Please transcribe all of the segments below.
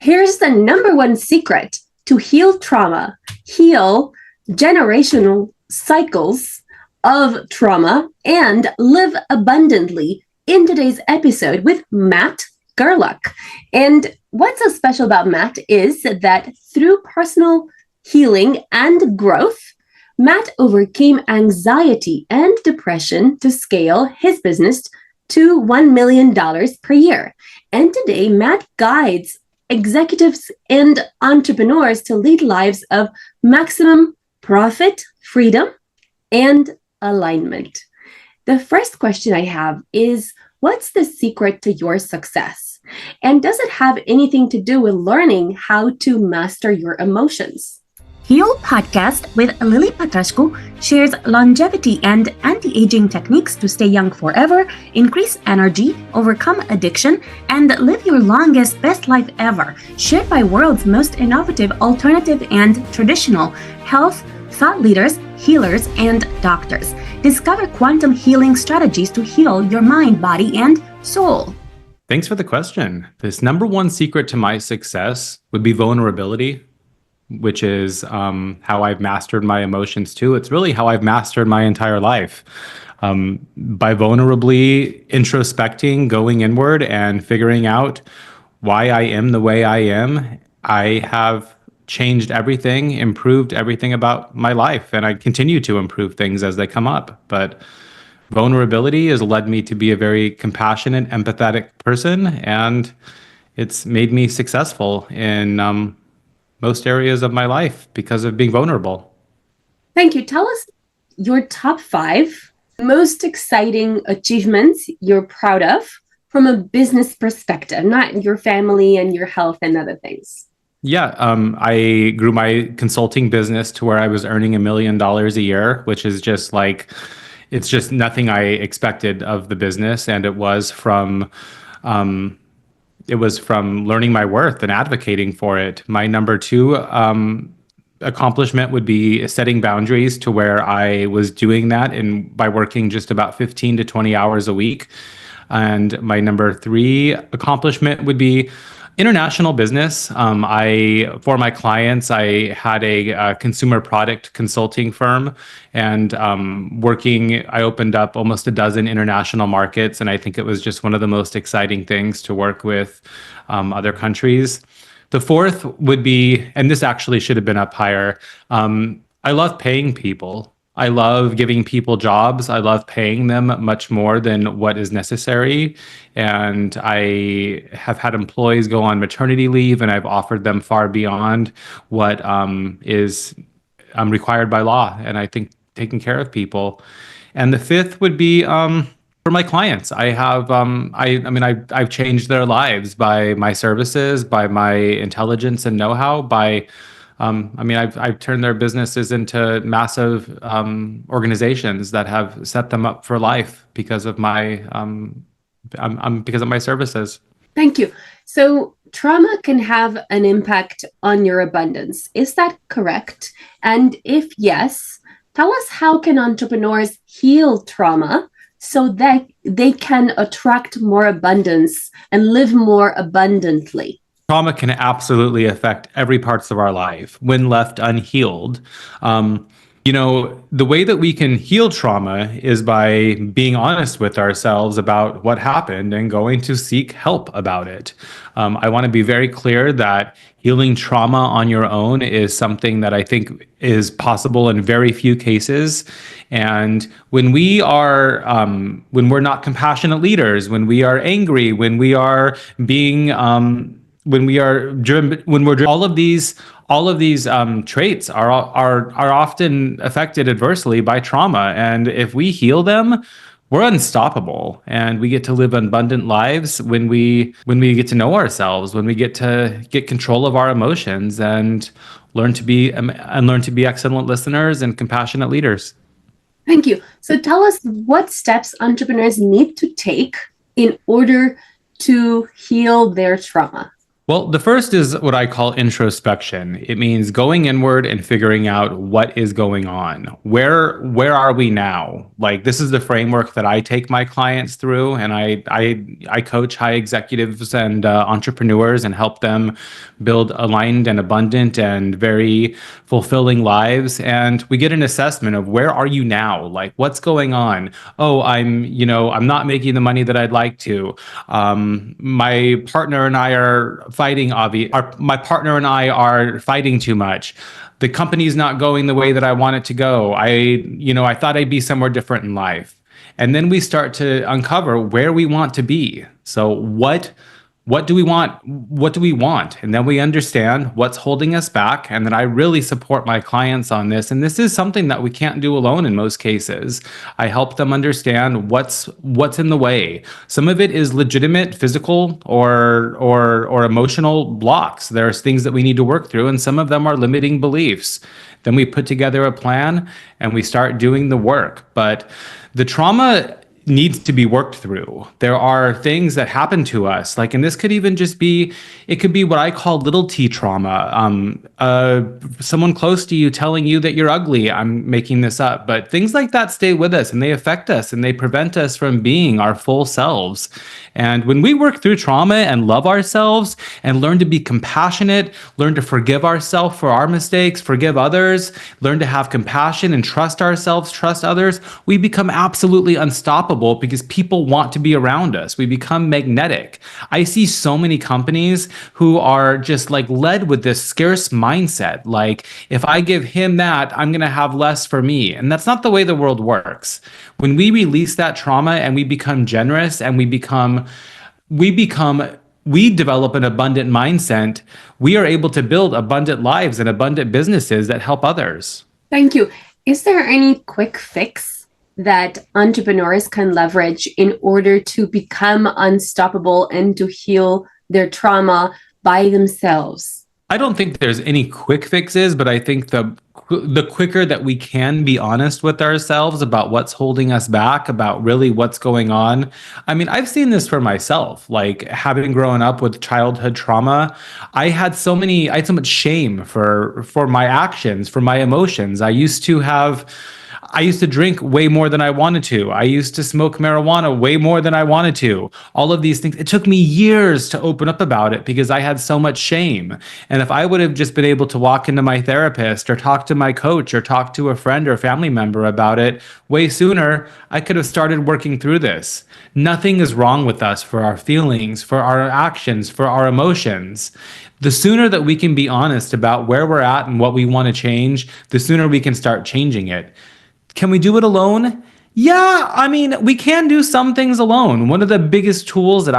Here's the number one secret to heal trauma, heal generational cycles of trauma, and live abundantly in today's episode with Matt Gerlach. And what's so special about Matt is that through personal healing and growth, Matt overcame anxiety and depression to scale his business to $1 million per year. And today, Matt guides executives and entrepreneurs to lead lives of maximum profit, freedom, and alignment. The first question I have is, what's the secret to your success? And does it have anything to do with learning how to master your emotions? Heal Podcast with Lily Patrascu shares longevity and anti-aging techniques to stay young forever, increase energy, overcome addiction, and live your longest, best life ever. Shared by world's most innovative, alternative, and traditional health thought leaders, healers, and doctors. Discover quantum healing strategies to heal your mind, body, and soul. Thanks for the question. This number one secret to my success would be vulnerability, which is how I've mastered my emotions too. It's really how I've mastered my entire life. By vulnerably introspecting, going inward, and figuring out why I am the way I am, I have changed everything, improved everything about my life, and I continue to improve things as they come up. But vulnerability has led me to be a very compassionate, empathetic person, and it's made me successful in most areas of my life because of being vulnerable. Thank you. Tell us your top 5 most exciting achievements you're proud of from a business perspective, not your family and your health and other things. Yeah, I grew my consulting business to where I was earning $1 million a year, which is just like, it's just nothing I expected of the business. And it was from learning my worth and advocating for it. My number 2 accomplishment would be setting boundaries to where I was doing that and by working just about 15 to 20 hours a week. And my number 3 accomplishment would be international business. For my clients, I had a consumer product consulting firm, and I opened up almost a dozen international markets, and I think it was just one of the most exciting things to work with other countries. The 4th would be, and this actually should have been up higher, I love paying people. I love giving people jobs. I love paying them much more than what is necessary. And I have had employees go on maternity leave, and I've offered them far beyond what is required by law. And I think taking care of people. And the 5th would be for my clients. I have, I've changed their lives by my services, by my intelligence and know-how, I've turned their businesses into massive organizations that have set them up for life because of my services. Thank you. So trauma can have an impact on your abundance. Is that correct? And if yes, tell us, how can entrepreneurs heal trauma so that they can attract more abundance and live more abundantly? Trauma can absolutely affect every parts of our life when left unhealed. The way that we can heal trauma is by being honest with ourselves about what happened and going to seek help about it. I want to be very clear that healing trauma on your own is something that I think is possible in very few cases. And when we're not compassionate leaders, when we are angry, when we are being all of these traits are often affected adversely by trauma, and if we heal them, we're unstoppable, and we get to live abundant lives when we get to know ourselves, when we get to get control of our emotions, and learn to be excellent listeners and compassionate leaders. Thank you. So tell us what steps entrepreneurs need to take in order to heal their trauma. Well, the first is what I call introspection. It means going inward and figuring out what is going on. Where are we now? Like, this is the framework that I take my clients through, and I coach high executives and entrepreneurs and help them build aligned and abundant and very fulfilling lives. And we get an assessment of where are you now? Like, what's going on? Oh, I'm not making the money that I'd like to. My partner and I are fighting. My partner and I are fighting too much. The company's not going the way that I want it to go. I thought I'd be somewhere different in life. And then we start to uncover where we want to be. So what do we want? What do we want? And then we understand what's holding us back. And then I really support my clients on this. And this is something that we can't do alone in most cases. I help them understand what's in the way. Some of it is legitimate physical or emotional blocks. There's things that we need to work through, and some of them are limiting beliefs. Then we put together a plan and we start doing the work. But the trauma needs to be worked through. There are things that happen to us, like, and this could even just be, it could be what I call little t trauma. Someone close to you telling you that you're ugly. I'm making this up, but things like that stay with us and they affect us and they prevent us from being our full selves. And when we work through trauma and love ourselves and learn to be compassionate, learn to forgive ourselves for our mistakes, forgive others, learn to have compassion and trust ourselves, trust others, we become absolutely unstoppable because people want to be around us. We become magnetic. I see so many companies who are just like led with this scarce mindset. Like, if I give him that, I'm going to have less for me. And that's not the way the world works. When we release that trauma and we become generous and we develop an abundant mindset, we are able to build abundant lives and abundant businesses that help others. Thank you. Is there any quick fix that entrepreneurs can leverage in order to become unstoppable and to heal their trauma by themselves? I don't think there's any quick fixes, but I think the quicker that we can be honest with ourselves about what's holding us back, about really what's going on. I mean, I've seen this for myself, like having grown up with childhood trauma. I had so much shame for my actions, for my emotions. I used to drink way more than I wanted to. I used to smoke marijuana way more than I wanted to. All of these things. It took me years to open up about it because I had so much shame. And if I would have just been able to walk into my therapist or talk to my coach or talk to a friend or family member about it way sooner, I could have started working through this. Nothing is wrong with us for our feelings, for our actions, for our emotions. The sooner that we can be honest about where we're at and what we want to change, the sooner we can start changing it. Can we do it alone? Yeah, I mean, we can do some things alone. One of the biggest tools that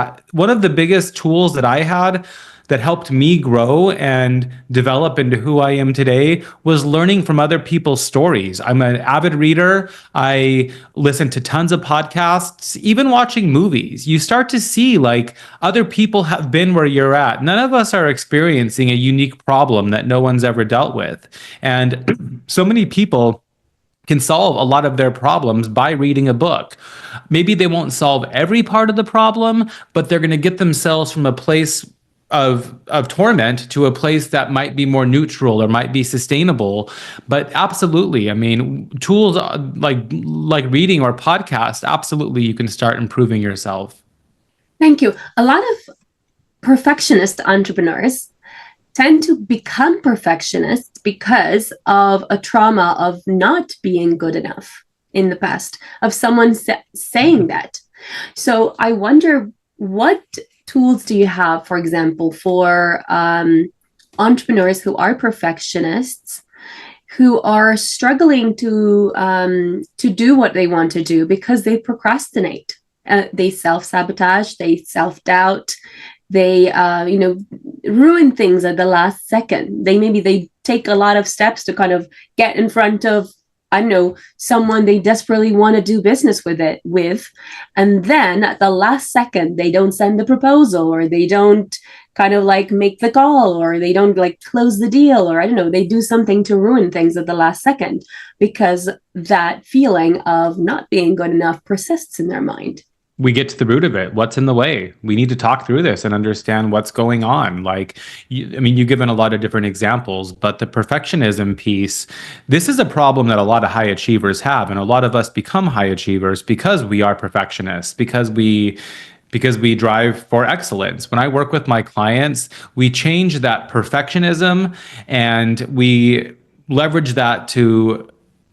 I had that helped me grow and develop into who I am today was learning from other people's stories. I'm an avid reader. I listen to tons of podcasts, even watching movies. You start to see like other people have been where you're at. None of us are experiencing a unique problem that no one's ever dealt with. And so many people can solve a lot of their problems by reading a book. Maybe they won't solve every part of the problem, but they're going to get themselves from a place of torment to a place that might be more neutral or might be sustainable. But absolutely, I mean, tools like reading or podcast, absolutely, you can start improving yourself. Thank you. A lot of perfectionist entrepreneurs tend to become perfectionists because of a trauma of not being good enough in the past, of someone saying that. So I wonder, what tools do you have, for example, for entrepreneurs who are perfectionists, who are struggling to do what they want to do because they procrastinate, they self-sabotage, they self-doubt, they ruin things at the last second. They take a lot of steps to kind of get in front of, I don't know, someone they desperately want to do business with, and then at the last second they don't send the proposal, or they don't kind of like make the call, or they don't like close the deal, or I don't know, they do something to ruin things at the last second, because that feeling of not being good enough persists in their mind. we get to the root of it. What's in the way? We need to talk through this and understand what's going on. Like, I mean, you've given a lot of different examples, but the perfectionism piece, this is a problem that a lot of high achievers have. And a lot of us become high achievers because we are perfectionists, because we drive for excellence. When I work with my clients, we change that perfectionism and we leverage that to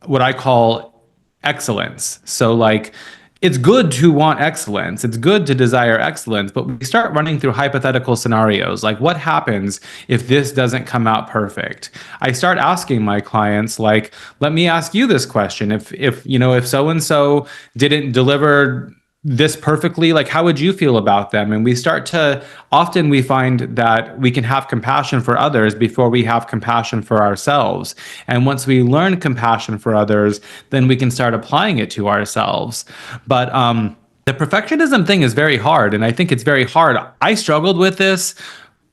what I call excellence. So, like, it's good to want excellence. It's good to desire excellence, but we start running through hypothetical scenarios. Like, what happens if this doesn't come out perfect? I start asking my clients, like, let me ask you this question. If so and so didn't deliver this perfectly, like, how would you feel about them? And often we find that we can have compassion for others before we have compassion for ourselves. And once we learn compassion for others, then we can start applying it to ourselves. But the perfectionism thing is very hard. And I think it's very hard. I struggled with this.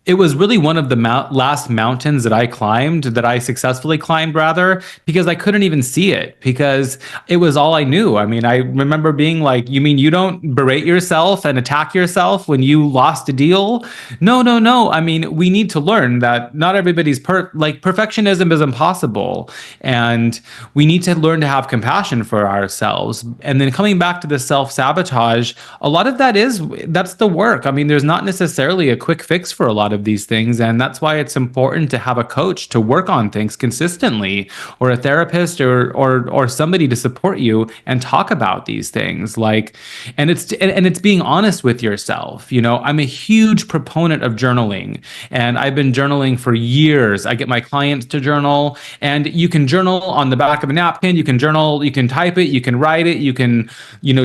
It was really one of the last mountains that I successfully climbed, rather, because I couldn't even see it because it was all I knew. I mean, I remember being like, you mean you don't berate yourself and attack yourself when you lost a deal? No, no, no. I mean, we need to learn that not everybody's perfectionism is impossible. And we need to learn to have compassion for ourselves. And then coming back to the self-sabotage, a lot of that's the work. I mean, there's not necessarily a quick fix for a lot of these things, and that's why it's important to have a coach to work on things consistently, or a therapist, or somebody to support you and talk about these things. Like, and it's being honest with yourself. I'm a huge proponent of journaling, and I've been journaling for years. I get my clients to journal, and you can journal on the back of a napkin. You can journal, you can type it, you can write it, you can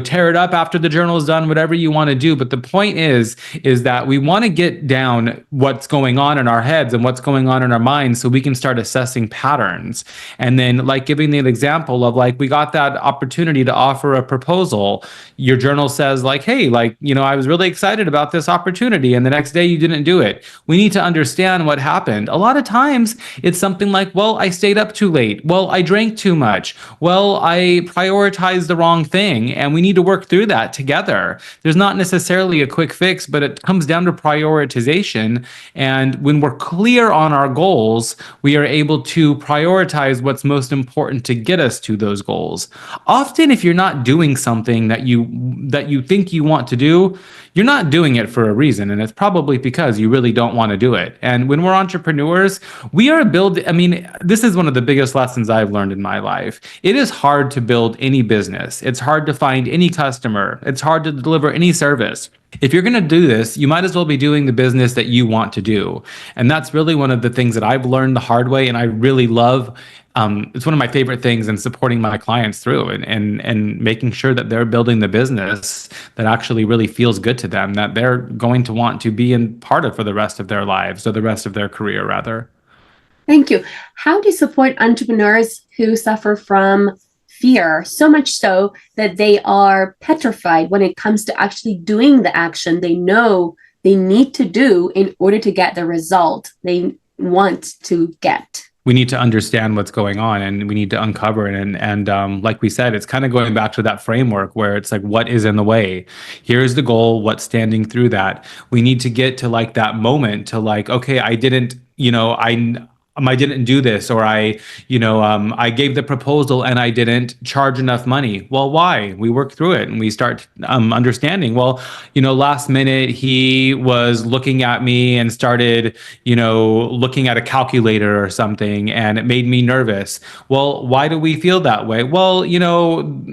tear it up after the journal is done, whatever you want to do. But the point is that we want to get down what's going on in our heads and what's going on in our minds so we can start assessing patterns. And then, like, giving the example of, like, we got that opportunity to offer a proposal. Your journal says, like, hey, like, I was really excited about this opportunity, and the next day you didn't do it. We need to understand what happened. A lot of times it's something like, well, I stayed up too late. Well, I drank too much. Well, I prioritized the wrong thing, and we need to work through that together. There's not necessarily a quick fix, but it comes down to prioritization. And when we're clear on our goals, we are able to prioritize what's most important to get us to those goals. Often, if you're not doing something that you think you want to do, you're not doing it for a reason, and it's probably because you really don't want to do it. And when we're entrepreneurs, this is one of the biggest lessons I've learned in my life. It is hard to build any business. It's hard to find any customer. It's hard to deliver any service. If you're going to do this, you might as well be doing the business that you want to do. And that's really one of the things that I've learned the hard way, and I really love. It's one of my favorite things in supporting my clients through and making sure that they're building the business that actually really feels good to them, that they're going to want to be in part of for the rest of their lives, or the rest of their career, rather. Thank you. How do you support entrepreneurs who suffer from fear, so much so that they are petrified when it comes to actually doing the action they know they need to do in order to get the result they want to get? We need to understand what's going on, and we need to uncover it. And like we said, it's kind of going back to that framework where it's like, what is in the way? Here's the goal. What's standing through that? We need to get to, like, that moment to, like, okay, I didn't do this, or I gave the proposal and I didn't charge enough money. Well, why? We work through it and we start understanding. Well, last minute he was looking at me and started, looking at a calculator or something, and it made me nervous. Well, why do we feel that way? Well,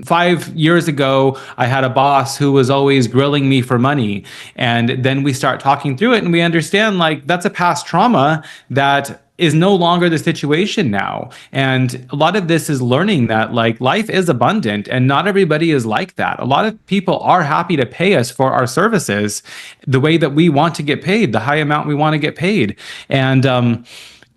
5 years ago, I had a boss who was always grilling me for money. And then we start talking through it and we understand, like, that's a past trauma that is no longer the situation now. And a lot of this is learning that, like, life is abundant and not everybody is like that. A lot of people are happy to pay us for our services the way that we want to get paid, the high amount we want to get paid. And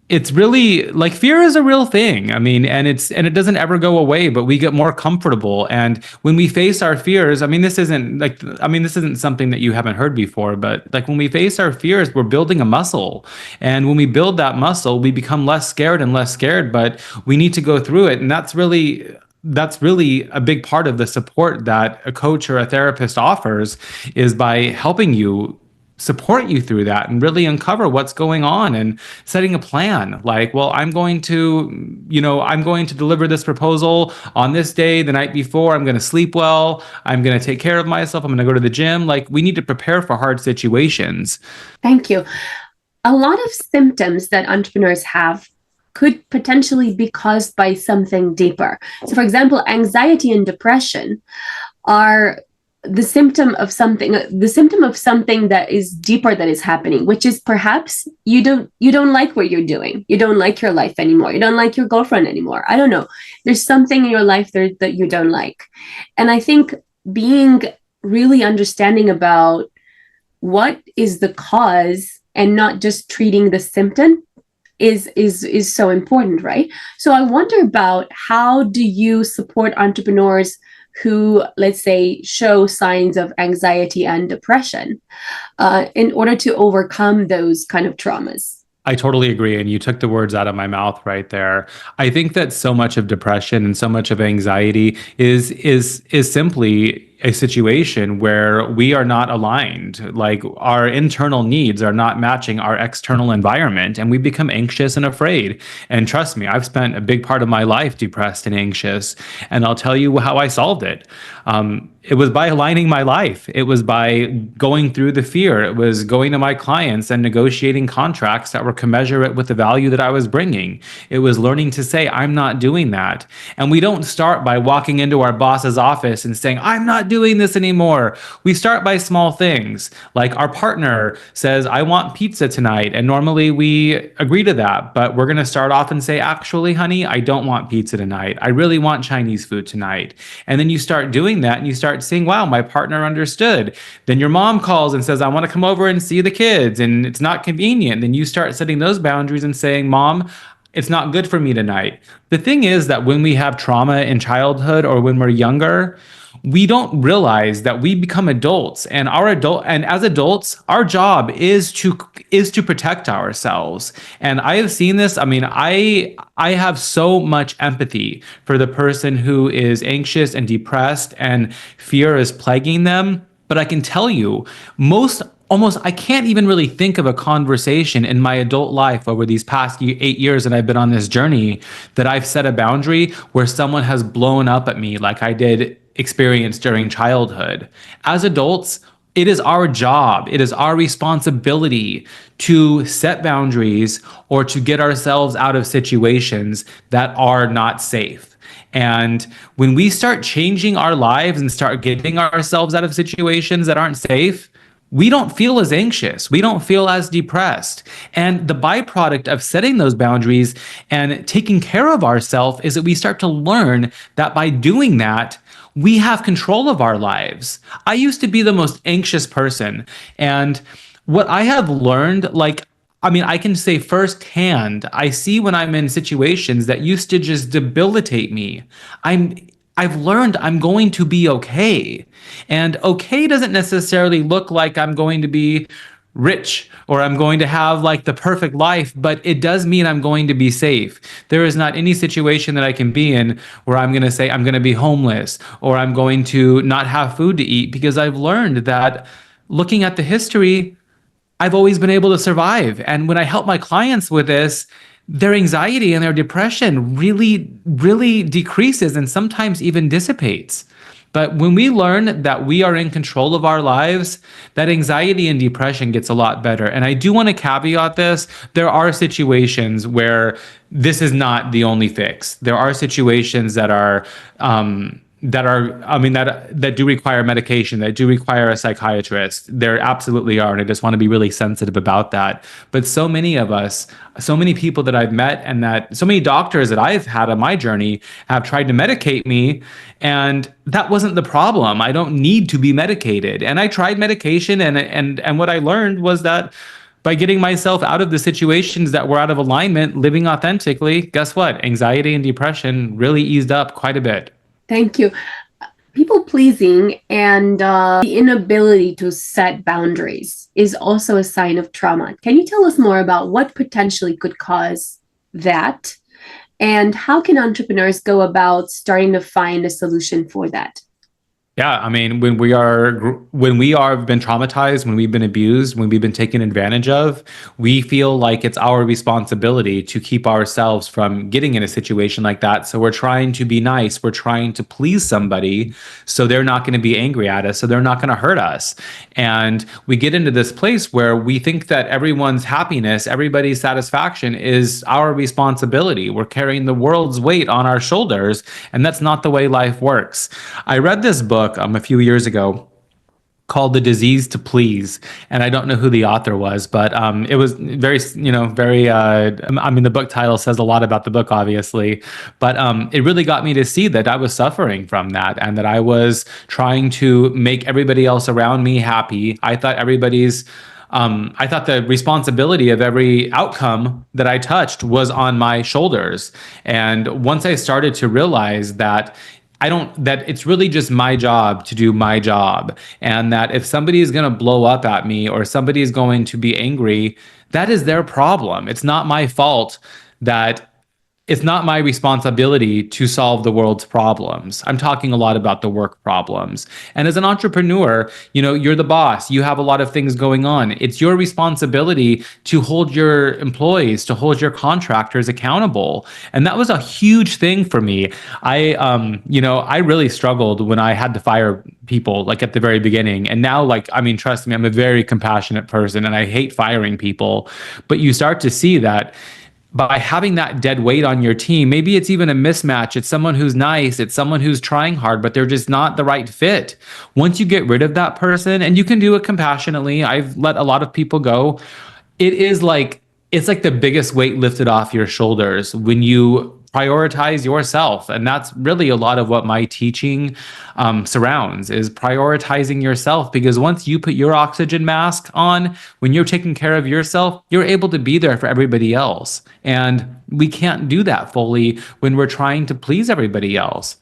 it's really, like, fear is a real thing. I mean, and it doesn't ever go away, but we get more comfortable. And when we face our fears, this isn't something that you haven't heard before, but, like, when we face our fears, we're building a muscle. And when we build that muscle, we become less scared and less scared, but we need to go through it. And that's really that's really a big part of the support that a coach or a therapist offers, is by helping you, support you through that and really uncover what's going on and setting a plan. Like, well, I'm going to deliver this proposal on this day, the night before. I'm going to sleep well. I'm going to take care of myself. I'm going to go to the gym. Like, we need to prepare for hard situations. Thank you. A lot of symptoms that entrepreneurs have could potentially be caused by something deeper. So, for example, anxiety and depression are the symptom of something that is deeper that is happening, which is perhaps you don't like what you're doing, you don't like your life anymore, you don't like your girlfriend anymore, I don't know, there's something in your life there that you don't like. And I think being really understanding about what is the cause and not just treating the symptom is so important, right? So I wonder about, how do you support entrepreneurs who, let's say, show signs of anxiety and depression in order to overcome those kind of traumas? I totally agree. And you took the words out of my mouth right there. I think that so much of depression and so much of anxiety is simply a situation where we are not aligned. Like, our internal needs are not matching our external environment, and we become anxious and afraid. And trust me, I've spent a big part of my life depressed and anxious. And I'll tell you how I solved it. It was by aligning my life. It was by going through the fear. It was going to my clients and negotiating contracts that were commensurate with the value that I was bringing. It was learning to say, I'm not doing that. And we don't start by walking into our boss's office and saying, I'm not doing this anymore. We start by small things. Like, our partner says, I want pizza tonight. And normally we agree to that. But we're going to start off and say, actually, honey, I don't want pizza tonight. I really want Chinese food tonight. And then you start doing that and you start seeing, wow, my partner understood. Then your mom calls and says, I want to come over and see the kids, and it's not convenient. Then you start setting those boundaries and saying, Mom, it's not good for me tonight. The thing is that when we have trauma in childhood or when we're younger, we don't realize that we become adults, and as adults, our job is to protect ourselves. And I have seen this. I mean, I have so much empathy for the person who is anxious and depressed and fear is plaguing them. But I can tell you, almost I can't even really think of a conversation in my adult life over these past 8 years that I've been on this journey that I've set a boundary where someone has blown up at me like I did experience during childhood. As adults, it is our job, it is our responsibility to set boundaries or to get ourselves out of situations that are not safe. And when we start changing our lives and start getting ourselves out of situations that aren't safe, we don't feel as anxious. We don't feel as depressed. And the byproduct of setting those boundaries and taking care of ourselves is that we start to learn that by doing that, we have control of our lives. I used to be the most anxious person. And what I have learned, I can say firsthand, I see when I'm in situations that used to just debilitate me, I've learned I'm going to be okay. And okay doesn't necessarily look like I'm going to be rich or I'm going to have like the perfect life, but it does mean I'm going to be safe. There is not any situation that I can be in where I'm going to say I'm going to be homeless or I'm going to not have food to eat, because I've learned that, looking at the history, I've always been able to survive. And when I help my clients with this, their anxiety and their depression really, really decreases and sometimes even dissipates. But when we learn that we are in control of our lives, that anxiety and depression gets a lot better. And I do want to caveat this. There are situations where this is not the only fix. There are situations that do require medication, that do require a psychiatrist. There absolutely are, and I just want to be really sensitive about that. But so many of us, so many people that I've met, and that so many doctors that I've had on my journey have tried to medicate me, and that wasn't the problem. I don't need to be medicated. And I tried medication, and what I learned was that by getting myself out of the situations that were out of alignment, living authentically, guess what? Anxiety and depression really eased up quite a bit. Thank you. People pleasing and the inability to set boundaries is also a sign of trauma. Can you tell us more about what potentially could cause that? And how can entrepreneurs go about starting to find a solution for that? Yeah, I mean, when we are been traumatized, when we've been abused, when we've been taken advantage of, we feel like it's our responsibility to keep ourselves from getting in a situation like that. So we're trying to be nice, we're trying to please somebody, so they're not going to be angry at us, so they're not going to hurt us. And we get into this place where we think that everyone's happiness, everybody's satisfaction is our responsibility. We're carrying the world's weight on our shoulders, and that's not the way life works. I read this book a few years ago called The Disease to Please. And I don't know who the author was, but it was very, very, I mean, the book title says a lot about the book, obviously, but it really got me to see that I was suffering from that and that I was trying to make everybody else around me happy. I thought the responsibility of every outcome that I touched was on my shoulders. And once I started to realize that that it's really just my job to do my job. And that if somebody is going to blow up at me or somebody is going to be angry, that is their problem. It's not my fault that it's not my responsibility to solve the world's problems. I'm talking a lot about the work problems. And as an entrepreneur, you're the boss. You have a lot of things going on. It's your responsibility to hold your employees, to hold your contractors accountable. And that was a huge thing for me. I really struggled when I had to fire people like at the very beginning. And now, trust me, I'm a very compassionate person and I hate firing people. But you start to see that by having that dead weight on your team, maybe it's even a mismatch. It's someone who's nice, it's someone who's trying hard, but they're just not the right fit. Once you get rid of that person, and you can do it compassionately, I've let a lot of people go. It's like the biggest weight lifted off your shoulders when you prioritize yourself. And that's really a lot of what my teaching surrounds, is prioritizing yourself. Because once you put your oxygen mask on, when you're taking care of yourself, you're able to be there for everybody else. And we can't do that fully when we're trying to please everybody else.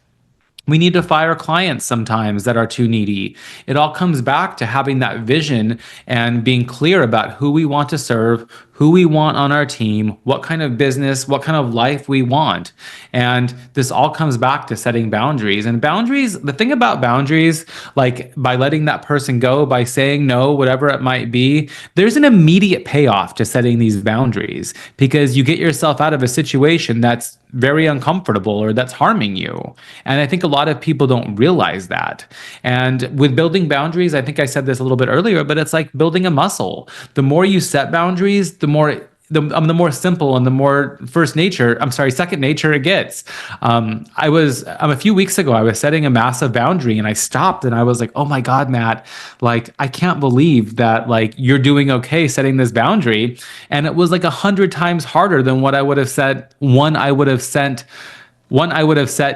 We need to fire clients sometimes that are too needy. It all comes back to having that vision and being clear about who we want to serve, who we want on our team, what kind of business, what kind of life we want. And this all comes back to setting boundaries. And boundaries, the thing about boundaries, like by letting that person go, by saying no, whatever it might be, there's an immediate payoff to setting these boundaries, because you get yourself out of a situation that's very uncomfortable or that's harming you. And I think a lot of people don't realize that. And with building boundaries, I think I said this a little bit earlier, but it's like building a muscle. The more you set boundaries, the more simple and the more second nature it gets. A few weeks ago, I was setting a massive boundary and I stopped and I was like, oh my God, Matt, like, I can't believe that like you're doing okay setting this boundary. And it was like 100 times harder than what I would have said, one I would have set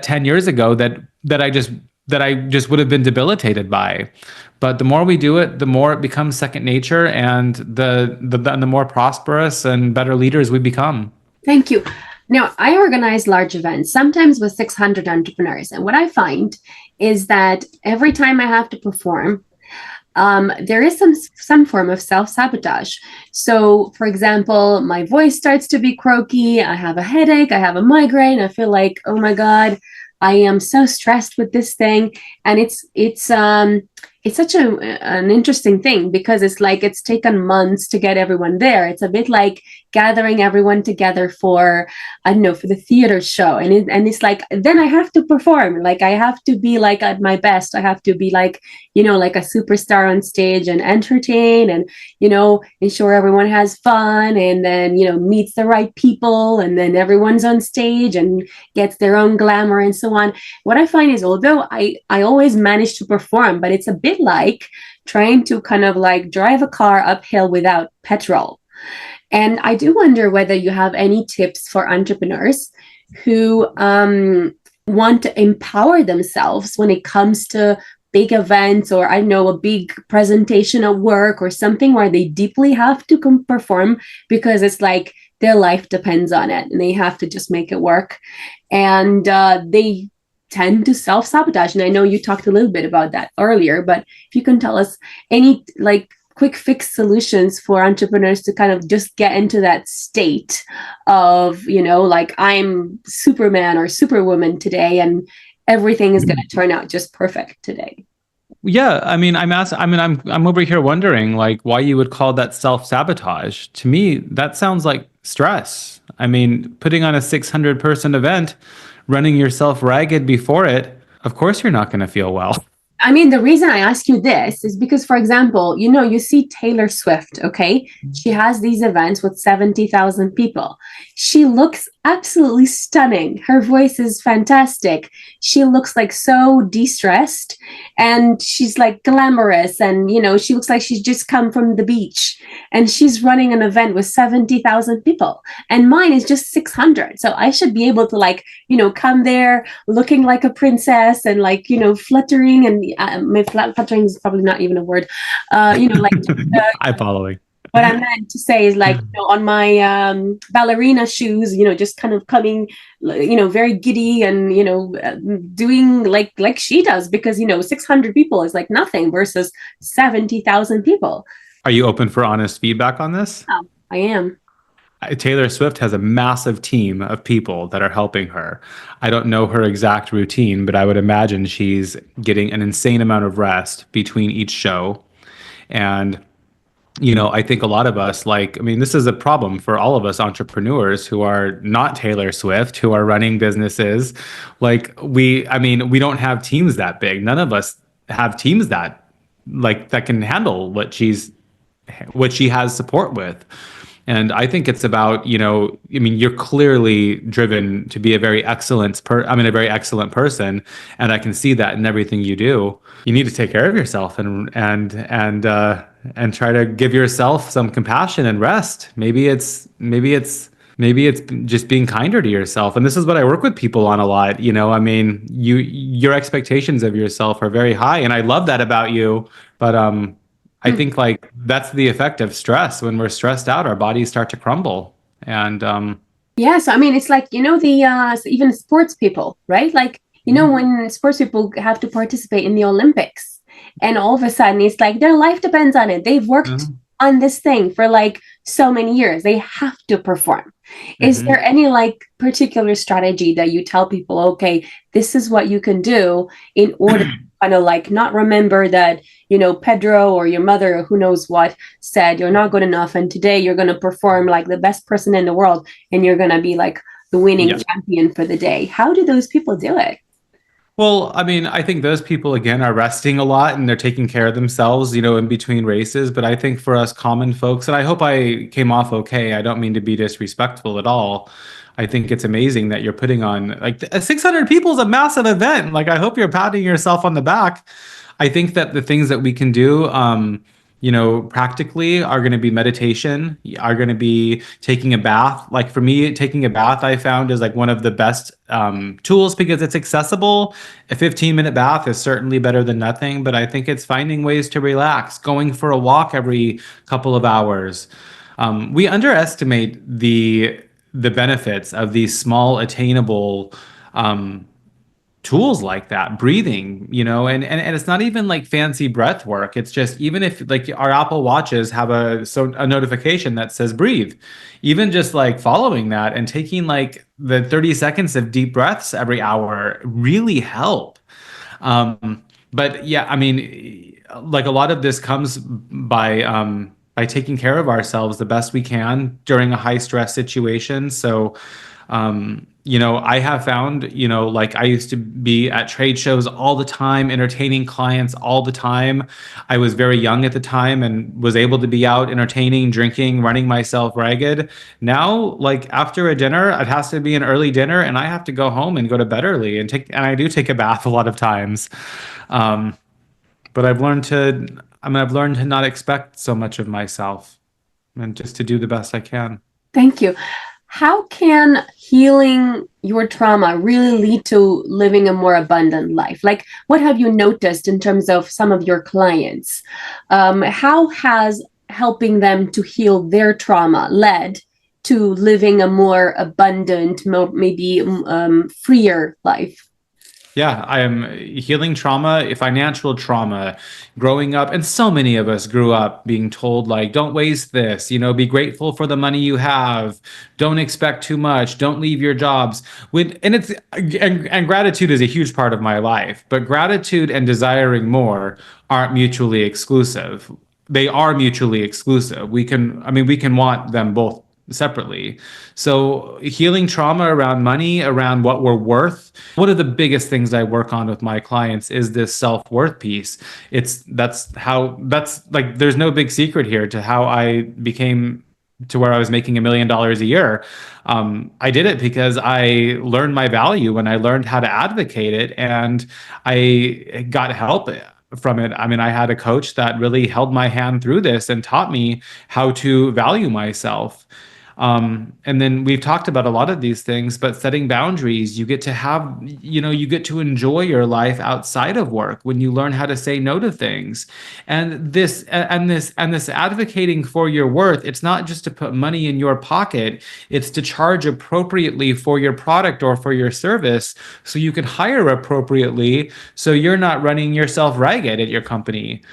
10 years ago that I just would have been debilitated by. But the more we do it, the more it becomes second nature, and the more prosperous and better leaders we become. Thank you. Now, I organize large events, sometimes with 600 entrepreneurs. And what I find is that every time I have to perform, there is some form of self-sabotage. So, for example, my voice starts to be croaky. I have a headache. I have a migraine. I feel like, oh my God, I am so stressed with this thing. And it's such an interesting thing, because it's like it's taken months to get everyone there. It's a bit like gathering everyone together for, I don't know, for the theater show. And it's like, then I have to perform. Like, I have to be like at my best. I have to be like, like a superstar on stage and entertain and, ensure everyone has fun and then, meets the right people. And then everyone's on stage and gets their own glamour and so on. What I find is, although I always manage to perform, but it's a bit like trying to kind of like drive a car uphill without petrol. And I do wonder whether you have any tips for entrepreneurs who want to empower themselves when it comes to big events, or I know, a big presentation at work or something where they deeply have to perform because it's like their life depends on it and they have to just make it work. And they tend to self-sabotage. And I know you talked a little bit about that earlier, but if you can tell us any like quick fix solutions for entrepreneurs to kind of just get into that state of, like I'm Superman or Superwoman today and everything is going to turn out just perfect today? Yeah, I mean, I'm over here wondering like why you would call that self-sabotage. To me, that sounds like stress. I mean, putting on a 600 person event, running yourself ragged before it, of course you're not going to feel well. I mean, the reason I ask you this is because, for example, you see Taylor Swift, okay? She has these events with 70,000 people. She looks absolutely stunning. Her voice is fantastic. She looks like so de-stressed and she's like glamorous and, she looks like she's just come from the beach and she's running an event with 70,000 people. And mine is just 600. So I should be able to come there looking like a princess and fluttering and fluttering is probably not even a word. I'm following. What I meant to say is on my ballerina shoes, just kind of coming, very giddy and, doing like she does because, 600 people is like nothing versus 70,000 people. Are you open for honest feedback on this? Oh, I am. Taylor Swift has a massive team of people that are helping her. I don't know her exact routine, but I would imagine she's getting an insane amount of rest between each show. And, I think a lot of us, this is a problem for all of us entrepreneurs who are not Taylor Swift, who are running businesses. We don't have teams that big. None of us have teams that can handle what she has support with. And I think it's about, you're clearly driven to be a very excellent person, and I can see that in everything you do. You need to take care of yourself and try to give yourself some compassion and rest. Maybe it's just being kinder to yourself. And this is what I work with people on a lot. Your expectations of yourself are very high, and I love that about you. But I think that's the effect of stress. When we're stressed out, our bodies start to crumble. And yeah, so I mean, it's like so even sports people, right? When sports people have to participate in the Olympics, and all of a sudden it's like their life depends on it. They've worked on this thing for so many years. They have to perform. Is there any particular strategy that you tell people, okay, this is what you can do in order to kind of not remember that, Pedro or your mother or who knows what said you're not good enough. And today you're going to perform like the best person in the world and you're going to be the winning champion for the day. How do those people do it? Well, I think those people, again, are resting a lot and they're taking care of themselves, in between races. But I think for us common folks, and I hope I came off okay, I don't mean to be disrespectful at all. I think it's amazing that you're putting on 600 people is a massive event. I hope you're patting yourself on the back. I think that the things that we can do, practically are going to be meditation, are going to be taking a bath. For me, taking a bath I found is one of the best tools because it's accessible. A 15-minute bath is certainly better than nothing, but I think it's finding ways to relax, going for a walk every couple of hours. We underestimate the benefits of these small attainable tools like that, breathing, and it's not even fancy breath work. It's just, even if our Apple Watches have a notification that says breathe, even just following that and taking the 30 seconds of deep breaths every hour really help. But yeah, a lot of this comes by taking care of ourselves the best we can during a high stress situation. So I have found, I used to be at trade shows all the time, entertaining clients all the time. I was very young at the time and was able to be out entertaining, drinking, running myself ragged. Now, after a dinner, it has to be an early dinner and I have to go home and go to bed early and I do take a bath a lot of times. But I've learned to not expect so much of myself and just to do the best I can. Thank you. How can healing your trauma really lead to living a more abundant life? What have you noticed in terms of some of your clients? How has helping them to heal their trauma led to living a more abundant, maybe freer life? Yeah, I am healing trauma, financial trauma, growing up, and so many of us grew up being told like, don't waste this, be grateful for the money you have, don't expect too much, don't leave your jobs. And gratitude is a huge part of my life, but gratitude and desiring more aren't mutually exclusive. They are mutually exclusive. We can want them both separately. So healing trauma around money, around what we're worth. One of the biggest things I work on with my clients is this self-worth piece. That's like there's no big secret here to how I became to where I was making $1 million a year. I did it because I learned my value and I learned how to advocate it, and I got help from it. I mean, I had a coach that really held my hand through this and taught me how to value myself. And then we've talked about a lot of these things, but setting boundaries, you get to enjoy your life outside of work when you learn how to say no to things. And this advocating for your worth, it's not just to put money in your pocket, it's to charge appropriately for your product or for your service so you can hire appropriately so you're not running yourself ragged at your company.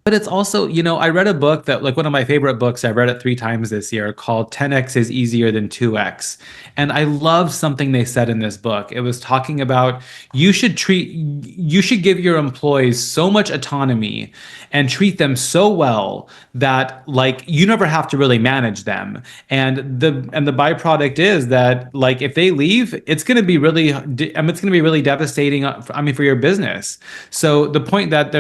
But it's also, I read a book that, like, one of my favorite books, I read it 3 times this year, called 10x is easier than 2x. And I love something they said in this book. It was talking about you should give your employees so much autonomy and treat them so well that, like, you never have to really manage them. And the byproduct is that, like, if they leave, it's going to be really devastating, for your business. So the point that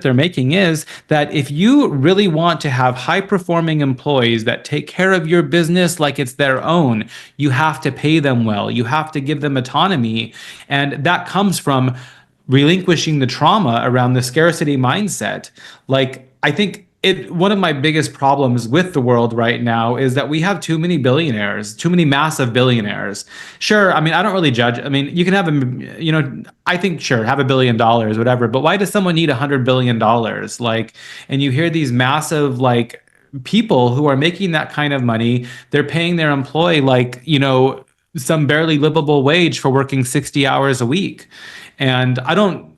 they're making is that if you really want to have high performing employees that take care of your business like it's their own, you have to pay them well. You have to give them autonomy. And that comes from relinquishing the trauma around the scarcity mindset. Like, I think one of my biggest problems with the world right now is that we have too many billionaires, too many massive billionaires. Sure, I mean, I don't really judge. I mean, you can have I think, sure, have $1 billion, whatever, but why does someone need $100 billion? Like, and you hear these massive, like, people who are making that kind of money, they're paying their employee, like, some barely livable wage for working 60 hours a week. And I don't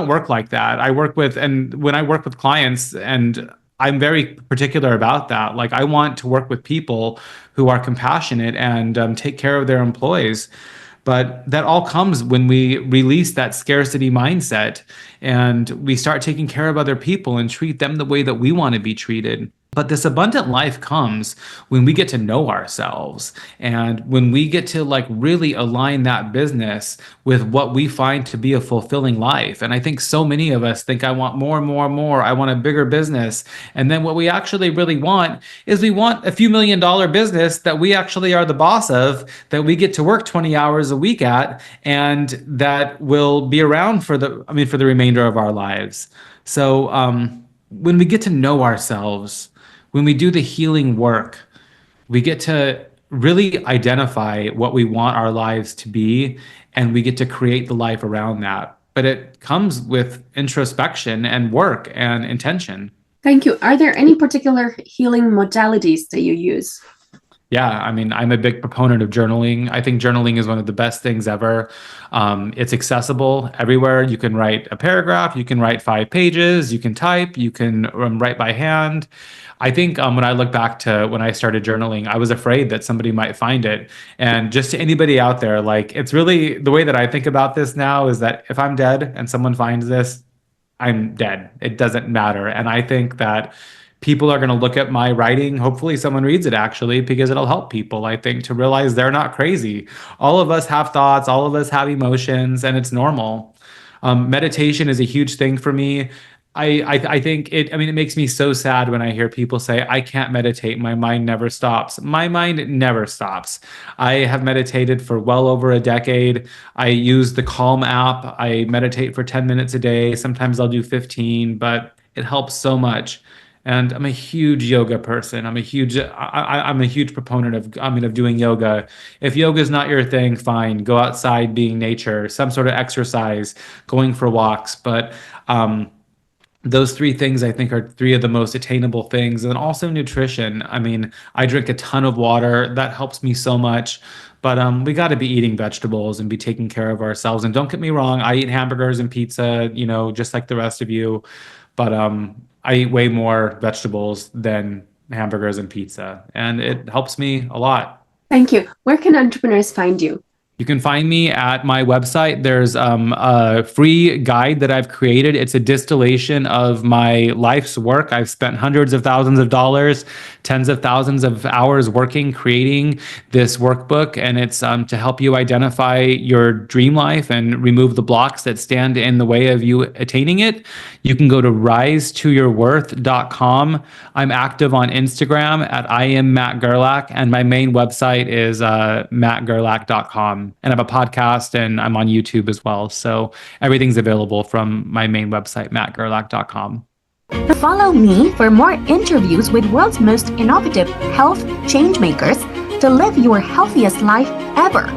work like that. And when I work with clients, and I'm very particular about that. Like, I want to work with people who are compassionate and take care of their employees. But that all comes when we release that scarcity mindset and we start taking care of other people and treat them the way that we want to be treated. But this abundant life comes when we get to know ourselves and when we get to, like, really align that business with what we find to be a fulfilling life. And I think so many of us think, I want more and more and more. I want a bigger business. And then what we actually really want is we want a few $1 million business that we actually are the boss of, that we get to work 20 hours a week at, and that will be around for the remainder of our lives. So, when we get to know ourselves, when we do the healing work, we get to really identify what we want our lives to be, and we get to create the life around that. But it comes with introspection and work and intention. Thank you. Are there any particular healing modalities that you use? Yeah, I mean, I'm a big proponent of journaling. I think journaling is one of the best things ever. It's accessible everywhere. You can write a paragraph, you can write 5 pages, you can type, you can write by hand. I think when I look back to when I started journaling, I was afraid that somebody might find it. And just to anybody out there, like, it's really the way that I think about this now is that if I'm dead and someone finds this, I'm dead. It doesn't matter. And I think that people are going to look at my writing. Hopefully, someone reads it actually, because it'll help people, I think, to realize they're not crazy. All of us have thoughts, all of us have emotions, and it's normal. Meditation is a huge thing for me. I think it makes me so sad when I hear people say, I can't meditate. My mind never stops. My mind never stops. I have meditated for well over a decade. I use the Calm app. I meditate for 10 minutes a day. Sometimes I'll do 15, but it helps so much. And I'm a huge yoga person. I'm a huge proponent of doing yoga. If yoga is not your thing, fine. Go outside, being nature, some sort of exercise, going for walks. But those three things I think are three of the most attainable things. And also nutrition. I mean, I drink a ton of water. That helps me so much. But we got to be eating vegetables and be taking care of ourselves. And don't get me wrong, I eat hamburgers and pizza, just like the rest of you. But I eat way more vegetables than hamburgers and pizza, and it helps me a lot. Thank you. Where can entrepreneurs find you? You can find me at my website. There's a free guide that I've created. It's a distillation of my life's work. I've spent hundreds of thousands of dollars, tens of thousands of hours working, creating this workbook. And it's to help you identify your dream life and remove the blocks that stand in the way of you attaining it. You can go to risetoyourworth.com. I'm active on Instagram at I am Matt Gerlach, and my main website is mattgerlach.com. And I have a podcast, and I'm on YouTube as well. So everything's available from my main website, mattgerlach.com. Follow me for more interviews with world's most innovative health change makers to live your healthiest life ever.